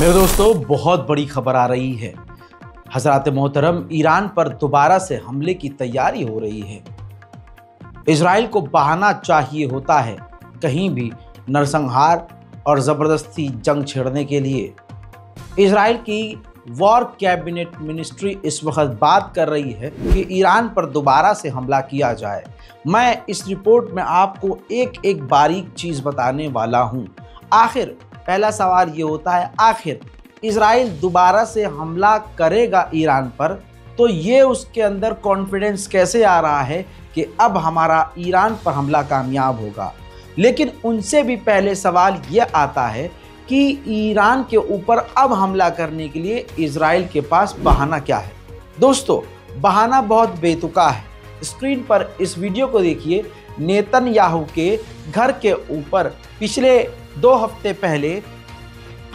मेरे दोस्तों, बहुत बड़ी खबर आ रही है। हज़रात मोहतरम, ईरान पर दोबारा से हमले की तैयारी हो रही है। इजराइल को बहाना चाहिए होता है कहीं भी नरसंहार और ज़बरदस्ती जंग छेड़ने के लिए। इजराइल की वॉर कैबिनेट मिनिस्ट्री इस वक्त बात कर रही है कि ईरान पर दोबारा से हमला किया जाए। मैं इस रिपोर्ट में आपको एक एक बारीक चीज़ बताने वाला हूँ। आखिर पहला सवाल ये होता है, आखिर इजराइल दोबारा से हमला करेगा ईरान पर, तो ये उसके अंदर कॉन्फिडेंस कैसे आ रहा है कि अब हमारा ईरान पर हमला कामयाब होगा। लेकिन उनसे भी पहले सवाल ये आता है कि ईरान के ऊपर अब हमला करने के लिए इजराइल के पास बहाना क्या है। दोस्तों, बहाना बहुत बेतुका है। स्क्रीन पर इस वीडियो को देखिए। नेतन्याहू के घर के ऊपर पिछले 2 हफ्ते पहले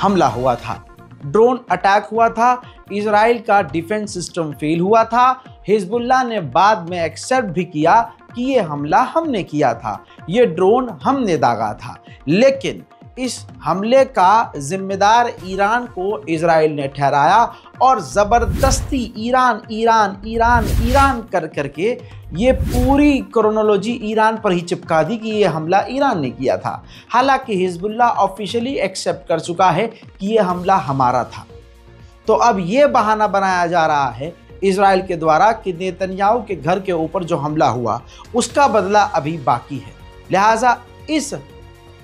हमला हुआ था, ड्रोन अटैक हुआ था, इजराइल का डिफेंस सिस्टम फेल हुआ था। हिजबुल्लाह ने बाद में एक्सेप्ट भी किया कि ये हमला हमने किया था, ये ड्रोन हमने दागा था। लेकिन इस हमले का जिम्मेदार ईरान को इजराइल ने ठहराया और ज़बरदस्ती ईरान ईरान ईरान ईरान कर करके ये पूरी क्रोनोलॉजी ईरान पर ही चिपका दी कि ये हमला ईरान ने किया था। हालांकि हिजबुल्लाह ऑफिशियली एक्सेप्ट कर चुका है कि ये हमला हमारा था। तो अब ये बहाना बनाया जा रहा है इजराइल के द्वारा कि नेतन्याहू के घर के ऊपर जो हमला हुआ उसका बदला अभी बाकी है। लिहाजा इस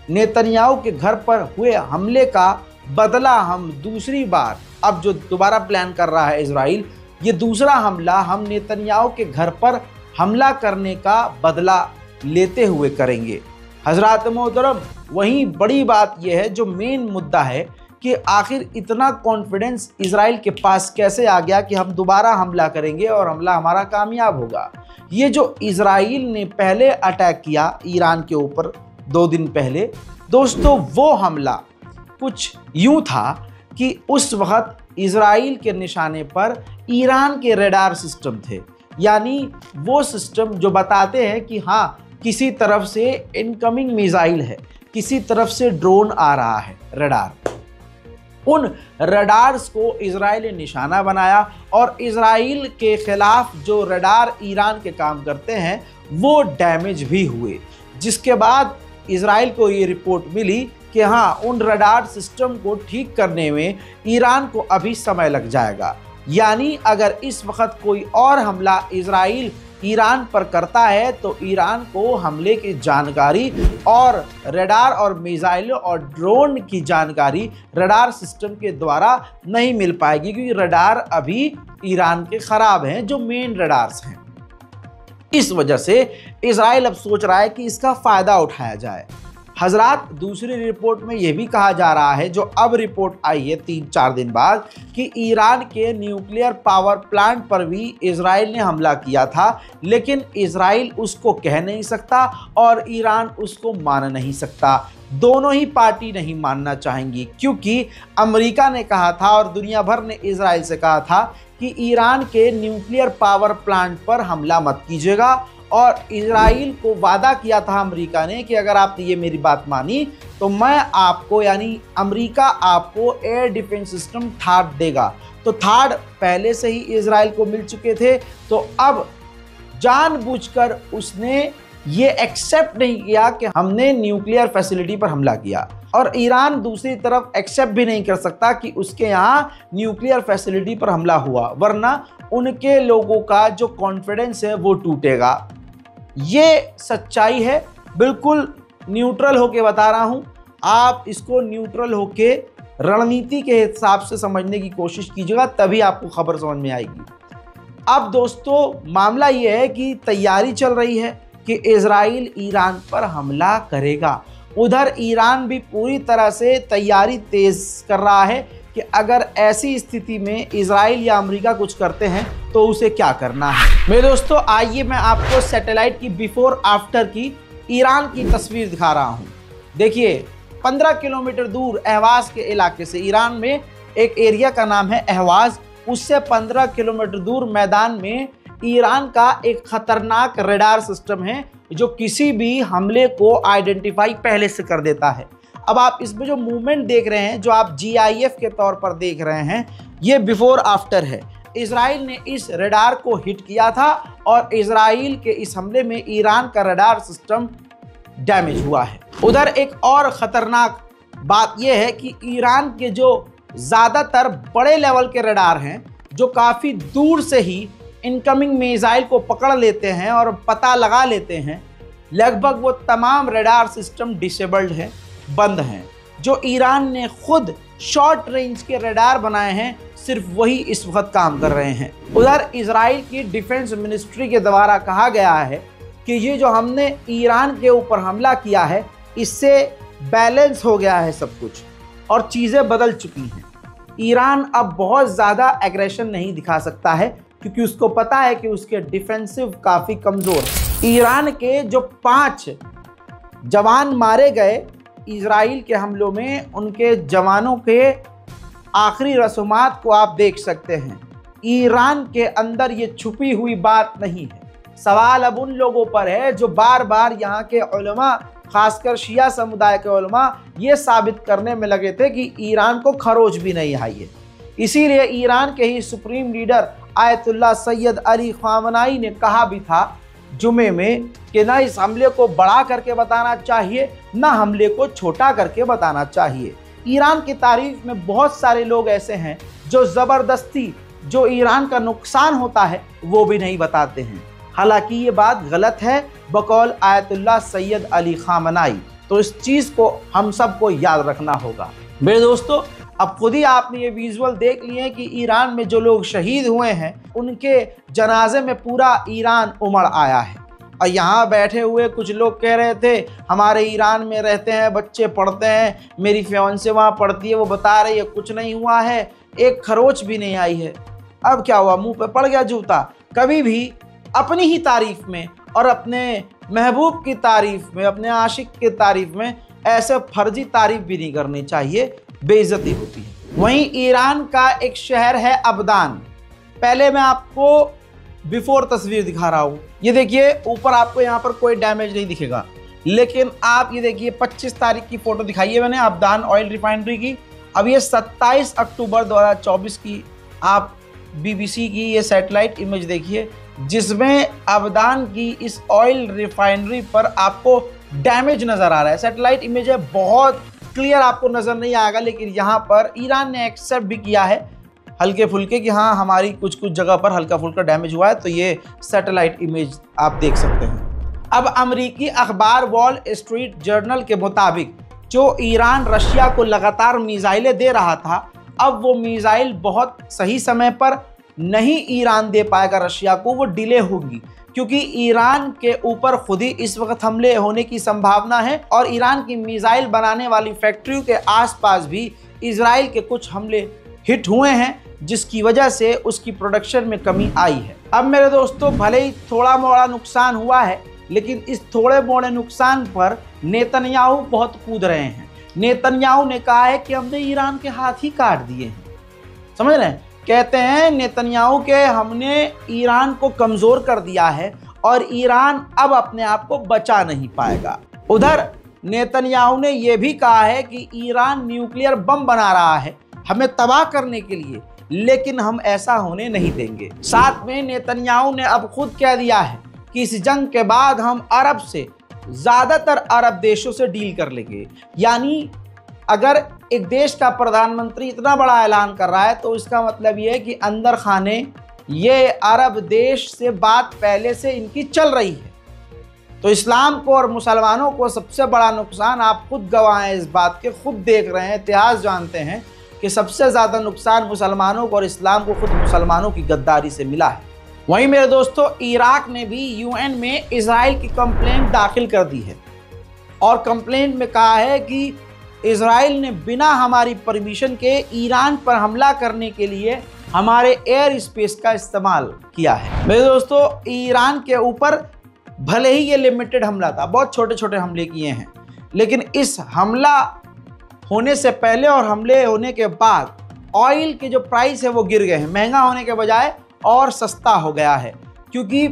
नेतन्याहू के घर पर हुए हमले का बदला हम दूसरी बार, अब जो दोबारा प्लान कर रहा है इजराइल, ये दूसरा हमला हम नेतन्याहू के घर पर हमला करने का बदला लेते हुए करेंगे। हजरात मोहतरम, वहीं बड़ी बात यह है, जो मेन मुद्दा है कि आखिर इतना कॉन्फिडेंस इजराइल के पास कैसे आ गया कि हम दोबारा हमला करेंगे और हमला हमारा कामयाब होगा। ये जो इजराइल ने पहले अटैक किया ईरान के ऊपर 2 दिन पहले, दोस्तों, वो हमला कुछ यूं था कि उस वक्त इजराइल के निशाने पर ईरान के रडार सिस्टम थे, यानी वो सिस्टम जो बताते हैं कि हाँ, किसी तरफ से इनकमिंग मिसाइल है, किसी तरफ से ड्रोन आ रहा है, रडार। उन रडार्स को इजराइल ने निशाना बनाया और इजराइल के खिलाफ जो रडार ईरान के काम करते हैं वो डैमेज भी हुए, जिसके बाद इजराइल को ये रिपोर्ट मिली कि हाँ, उन रडार सिस्टम को ठीक करने में ईरान को अभी समय लग जाएगा। यानी अगर इस वक्त कोई और हमला इजराइल ईरान पर करता है तो ईरान को हमले की जानकारी और रडार और मिसाइल और ड्रोन की जानकारी रडार सिस्टम के द्वारा नहीं मिल पाएगी, क्योंकि रडार अभी ईरान के ख़राब हैं, जो मेन रडार्स हैं। इस वजह से इजराइल अब सोच रहा है कि इसका फ़ायदा उठाया जाए। हजरात, दूसरी रिपोर्ट में यह भी कहा जा रहा है, जो अब रिपोर्ट आई है 3-4 दिन बाद, कि ईरान के न्यूक्लियर पावर प्लांट पर भी इजराइल ने हमला किया था, लेकिन इजराइल उसको कह नहीं सकता और ईरान उसको मान नहीं सकता। दोनों ही पार्टी नहीं मानना चाहेंगी, क्योंकि अमेरिका ने कहा था और दुनिया भर ने इजराइल से कहा था कि ईरान के न्यूक्लियर पावर प्लांट पर हमला मत कीजिएगा, और इजराइल को वादा किया था अमेरिका ने कि अगर आपने ये मेरी बात मानी तो मैं आपको, यानी अमेरिका आपको एयर डिफेंस सिस्टम थार्ड देगा। तो थार्ड पहले से ही इजराइल को मिल चुके थे, तो अब जानबूझकर उसने ये एक्सेप्ट नहीं किया कि हमने न्यूक्लियर फैसिलिटी पर हमला किया, और ईरान दूसरी तरफ एक्सेप्ट भी नहीं कर सकता कि उसके यहाँ न्यूक्लियर फैसिलिटी पर हमला हुआ, वरना उनके लोगों का जो कॉन्फिडेंस है वो टूटेगा। ये सच्चाई है, बिल्कुल न्यूट्रल होके बता रहा हूँ। आप इसको न्यूट्रल होके रणनीति के हिसाब से समझने की कोशिश कीजिएगा, तभी आपको खबर समझ में आएगी। अब दोस्तों, मामला ये है कि तैयारी चल रही है कि इजराइल ईरान पर हमला करेगा। उधर ईरान भी पूरी तरह से तैयारी तेज कर रहा है कि अगर ऐसी स्थिति में इजराइल या अमेरिका कुछ करते हैं तो उसे क्या करना है। मेरे दोस्तों, आइए मैं आपको सैटेलाइट की बिफोर आफ्टर की ईरान की तस्वीर दिखा रहा हूं। देखिए, 15 किलोमीटर दूर अहवाज के इलाके से, ईरान में एक एरिया का नाम है अहवाज, उससे 15 किलोमीटर दूर मैदान में ईरान का एक खतरनाक रडार सिस्टम है जो किसी भी हमले को आइडेंटिफाई पहले से कर देता है। अब आप इसमें जो मूवमेंट देख रहे हैं, जो आप GIF के तौर पर देख रहे हैं, ये बिफोर आफ्टर है। इजराइल ने इस रडार को हिट किया था और इजराइल के इस हमले में ईरान का रडार सिस्टम डैमेज हुआ है। उधर एक और ख़तरनाक बात यह है कि ईरान के जो ज़्यादातर बड़े लेवल के रडार हैं, जो काफ़ी दूर से ही इनकमिंग मिसाइल को पकड़ लेते हैं और पता लगा लेते हैं, लगभग वो तमाम रडार सिस्टम डिसेबल्ड हैं, बंद हैं। जो ईरान ने खुद शॉर्ट रेंज के रडार बनाए हैं, सिर्फ वही इस वक्त काम कर रहे हैं। उधर इजराइल की डिफेंस मिनिस्ट्री के द्वारा कहा गया है कि ये जो हमने ईरान के ऊपर हमला किया है, इससे बैलेंस हो गया है सब कुछ और चीज़ें बदल चुकी हैं। ईरान अब बहुत ज़्यादा एग्रेशन नहीं दिखा सकता है, क्योंकि उसको पता है कि उसके डिफेंसिव काफ़ी कमज़ोर है। ईरान के जो 5 जवान मारे गए इजराइल के हमलों में, उनके जवानों के आखिरी रसूमात को आप देख सकते हैं। ईरान के अंदर ये छुपी हुई बात नहीं है। सवाल अब उन लोगों पर है जो बार बार यहाँ के उलमा, खासकर शिया समुदाय के उलमा, ये साबित करने में लगे थे कि ईरान को खरोच भी नहीं आई है। इसीलिए ईरान के ही supreme leader Ayatollah Sayyid Ali Khamenei ने कहा भी था जुमे में कि ना इस हमले को बड़ा करके बताना चाहिए, ना हमले को छोटा करके बताना चाहिए। ईरान की तारीफ में बहुत सारे लोग ऐसे हैं जो ज़बरदस्ती जो ईरान का नुकसान होता है वो भी नहीं बताते हैं। हालांकि ये बात गलत है बकौल आयतुल्लाह सैयद अली ख़ामनाई। तो इस चीज़ को हम सबको याद रखना होगा। मेरे दोस्तों, अब खुद ही आपने ये विजुअल देख लिए हैं कि ईरान में जो लोग शहीद हुए हैं, उनके जनाजे में पूरा ईरान उमड़ आया है। और यहाँ बैठे हुए कुछ लोग कह रहे थे हमारे ईरान में रहते हैं, बच्चे पढ़ते हैं, मेरी फियांसे वहाँ पढ़ती है, वो बता रही है कुछ नहीं हुआ है, एक खरोच भी नहीं आई है। अब क्या हुआ, मुंह पे पड़ गया जूता। कभी भी अपनी ही तारीफ में और अपने महबूब की तारीफ में, अपने आशिक की तारीफ में ऐसे फर्जी तारीफ भी नहीं करनी चाहिए, बेइज्जती होती है। वहीं ईरान का एक शहर है अबदान। पहले मैं आपको बिफोर तस्वीर दिखा रहा हूँ। ये देखिए ऊपर आपको यहाँ पर कोई डैमेज नहीं दिखेगा, लेकिन आप ये देखिए 25 तारीख की फ़ोटो दिखाई है मैंने अबदान ऑयल रिफाइनरी की। अब ये 27 अक्टूबर 2024 की आप BBC की ये सैटेलाइट इमेज देखिए, जिसमें अबदान की इस ऑयल रिफाइनरी पर आपको डैमेज नज़र आ रहा है। सैटेलाइट इमेज है, बहुत क्लियर आपको नज़र नहीं आएगा, लेकिन यहाँ पर ईरान ने एक्सेप्ट भी किया है हल्के फुल्के कि हाँ हमारी कुछ कुछ जगह पर हल्का फुल्का डैमेज हुआ है। तो ये सैटेलाइट इमेज आप देख सकते हैं। अब अमेरिकी अखबार वॉल स्ट्रीट जर्नल के मुताबिक जो ईरान रशिया को लगातार मिसाइलें दे रहा था, अब वो मिसाइल बहुत सही समय पर नहीं ईरान दे पाएगा रशिया को, वो डिले होगी, क्योंकि ईरान के ऊपर खुद ही इस वक्त हमले होने की संभावना है और ईरान की मिसाइल बनाने वाली फैक्ट्रियों के आसपास भी इजराइल के कुछ हमले हिट हुए हैं, जिसकी वजह से उसकी प्रोडक्शन में कमी आई है। अब मेरे दोस्तों, भले ही थोड़ा मोड़ा नुकसान हुआ है, लेकिन इस थोड़े मोड़े नुकसान पर नेतन्याहू बहुत कूद रहे हैं। नेतन्याहू ने कहा है कि हमने ईरान के हाथ ही काट दिए हैं। समझ रहे हैं? कहते हैं नेतन्याहू के हमने ईरान को कमज़ोर कर दिया है और ईरान अब अपने आप को बचा नहीं पाएगा। उधर नेतन्याहू ने यह भी कहा है कि ईरान न्यूक्लियर बम बना रहा है हमें तबाह करने के लिए, लेकिन हम ऐसा होने नहीं देंगे। साथ में नेतन्याहू ने अब खुद कह दिया है कि इस जंग के बाद हम अरब से, ज़्यादातर अरब देशों से डील कर लेंगे। यानी अगर एक देश का प्रधानमंत्री इतना बड़ा ऐलान कर रहा है तो इसका मतलब ये है कि अंदर खाने ये अरब देश से बात पहले से इनकी चल रही है। तो इस्लाम को और मुसलमानों को सबसे बड़ा नुकसान, आप खुद गवाह हैं इस बात के, खुद देख रहे हैं, इतिहास जानते हैं कि सबसे ज़्यादा नुकसान मुसलमानों को और इस्लाम को खुद मुसलमानों की गद्दारी से मिला है। वहीं मेरे दोस्तों, इराक ने भी UN में इजराइल की कंप्लेंट दाखिल कर दी है और कंप्लेंट में कहा है कि इजराइल ने बिना हमारी परमिशन के ईरान पर हमला करने के लिए हमारे एयर स्पेस का इस्तेमाल किया है। मेरे दोस्तों, ईरान के ऊपर भले ही ये लिमिटेड हमला था, बहुत छोटे छोटे हमले किए हैं, लेकिन इस हमला होने से पहले और हमले होने के बाद ऑयल के जो प्राइस है वो गिर गए हैं। महंगा होने के बजाय और सस्ता हो गया है, क्योंकि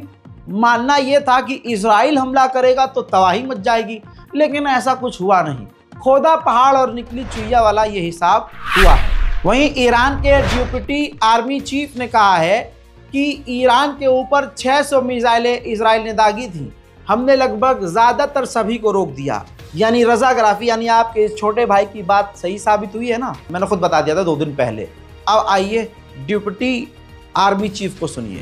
मानना ये था कि इजराइल हमला करेगा तो तबाही मच जाएगी, लेकिन ऐसा कुछ हुआ नहीं। खोदा पहाड़ और निकली चुईया वाला ये हिसाब हुआ है। वहीं ईरान के डिप्टी आर्मी चीफ ने कहा है कि ईरान के ऊपर 600 मिसाइलें इजराइल ने दागी थी, हमने लगभग ज़्यादातर सभी को रोक दिया। यानी रजाग्राफी, यानी आपके इस छोटे भाई की बात सही साबित हुई है ना, मैंने खुद बता दिया था 2 दिन पहले। अब आइए डिप्टी आर्मी चीफ को सुनिए।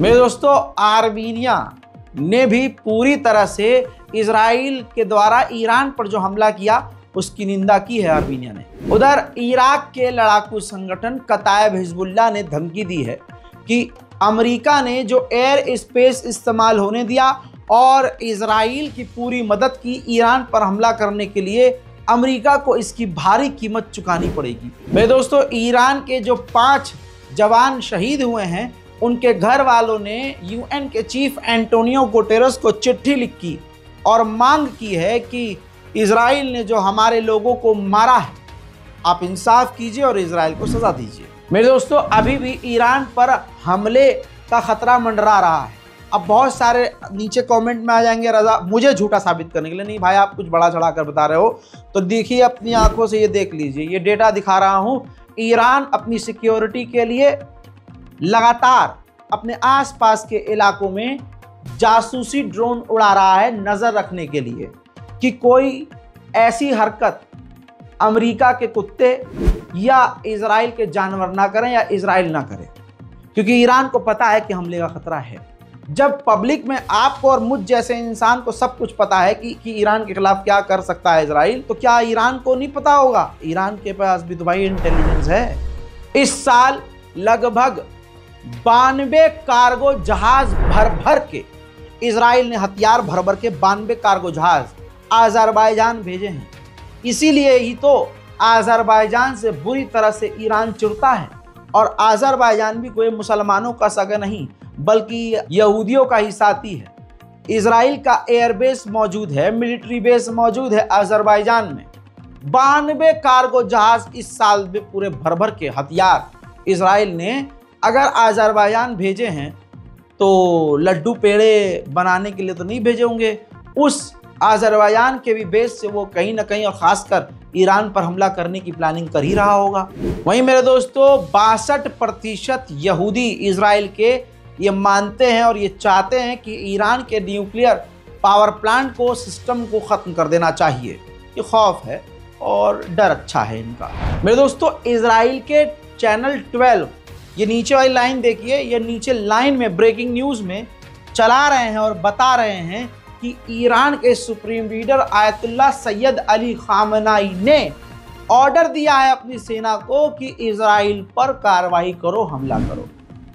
मेरे दोस्तों, आर्मीनिया ने भी पूरी तरह से इजराइल के द्वारा ईरान पर जो हमला किया उसकी निंदा की है आर्मीनिया ने। उधर इराक के लड़ाकू संगठन कतायब हिजबुल्लाह ने धमकी दी है कि अमेरिका ने जो एयर स्पेस इस्तेमाल होने दिया और इजराइल की पूरी मदद की ईरान पर हमला करने के लिए, अमेरिका को इसकी भारी कीमत चुकानी पड़ेगी। मेरे दोस्तों, ईरान के जो 5 जवान शहीद हुए हैं उनके घर वालों ने यूएन के चीफ एंटोनियो गुटेरेस को चिट्ठी लिखी और मांग की है कि इजराइल ने जो हमारे लोगों को मारा है, आप इंसाफ कीजिए और इजराइल को सजा दीजिए। मेरे दोस्तों, अभी भी ईरान पर हमले का खतरा मंडरा रहा है। अब बहुत सारे नीचे कमेंट में आ जाएंगे रजा मुझे झूठा साबित करने के लिए। नहीं भाई, आप कुछ बड़ा चढ़ा कर बता रहे हो तो देखिए अपनी आंखों से, ये देख लीजिए, ये डेटा दिखा रहा हूं। ईरान अपनी सिक्योरिटी के लिए लगातार अपने आसपास के इलाकों में जासूसी ड्रोन उड़ा रहा है, नजर रखने के लिए कि कोई ऐसी हरकत अमेरिका के कुत्ते या इजराइल के जानवर ना करें या इजराइल ना करे, क्योंकि ईरान को पता है कि हमले का खतरा है। जब पब्लिक में आपको और मुझ जैसे इंसान को सब कुछ पता है कि ईरान के खिलाफ क्या कर सकता है इजराइल, तो क्या ईरान को नहीं पता होगा? ईरान के पास भी तो भाई इंटेलिजेंस है। इस साल लगभग 92 कार्गो जहाज भर के इजराइल ने हथियार भर के 92 कार्गो जहाज अजरबैजान भेजे हैं। इसीलिए ही तो अजरबैजान से बुरी तरह से ईरान चिढ़ता है। और अजरबैजान भी कोई मुसलमानों का सगा नहीं बल्कि यहूदियों का ही साथी है। इजराइल का एयरबेस मौजूद है, मिलिट्री बेस मौजूद है अजरबैजान में। 92 कार्गो जहाज इस साल में पूरे भर के हथियार इजराइल ने अगर अजरबैजान भेजे हैं तो लड्डू पेड़े बनाने के लिए तो नहीं भेजे होंगे। उस अजरबैजान के भी बेस से वो कहीं ना कहीं और ख़ासकर ईरान पर हमला करने की प्लानिंग कर ही रहा होगा। वहीं मेरे दोस्तों, 62% यहूदी इजराइल के ये मानते हैं और ये चाहते हैं कि ईरान के न्यूक्लियर पावर प्लांट को, सिस्टम को ख़त्म कर देना चाहिए। ये खौफ है और डर अच्छा है इनका। मेरे दोस्तों, इजराइल के चैनल 12, ये नीचे वाली लाइन देखिए, ये नीचे लाइन में ब्रेकिंग न्यूज़ में चला रहे हैं और बता रहे हैं कि ईरान के supreme leader Ayatollah Sayyid Ali खामनाई ने ऑर्डर दिया है अपनी सेना को कि इजराइल पर कार्रवाई करो, हमला करो।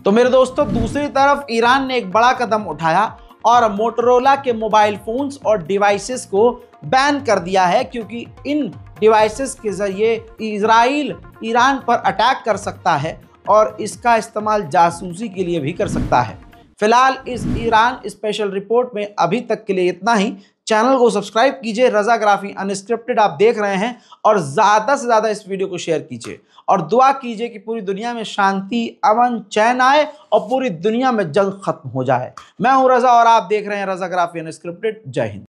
तो मेरे दोस्तों, दूसरी तरफ ईरान ने एक बड़ा कदम उठाया और मोटोरोला के मोबाइल फोन्स और डिवाइसेस को बैन कर दिया है, क्योंकि इन डिवाइसेस के जरिए इजराइल ईरान पर अटैक कर सकता है और इसका इस्तेमाल जासूसी के लिए भी कर सकता है। फिलहाल इस ईरान स्पेशल रिपोर्ट में अभी तक के लिए इतना ही। चैनल को सब्सक्राइब कीजिए, रजाग्राफी अनस्क्रिप्टेड आप देख रहे हैं, और ज़्यादा से ज़्यादा इस वीडियो को शेयर कीजिए और दुआ कीजिए कि पूरी दुनिया में शांति, अमन, चैन आए और पूरी दुनिया में जंग खत्म हो जाए। मैं हूं रजा और आप देख रहे हैं रजाग्राफी अनस्क्रिप्टेड। जय हिंद।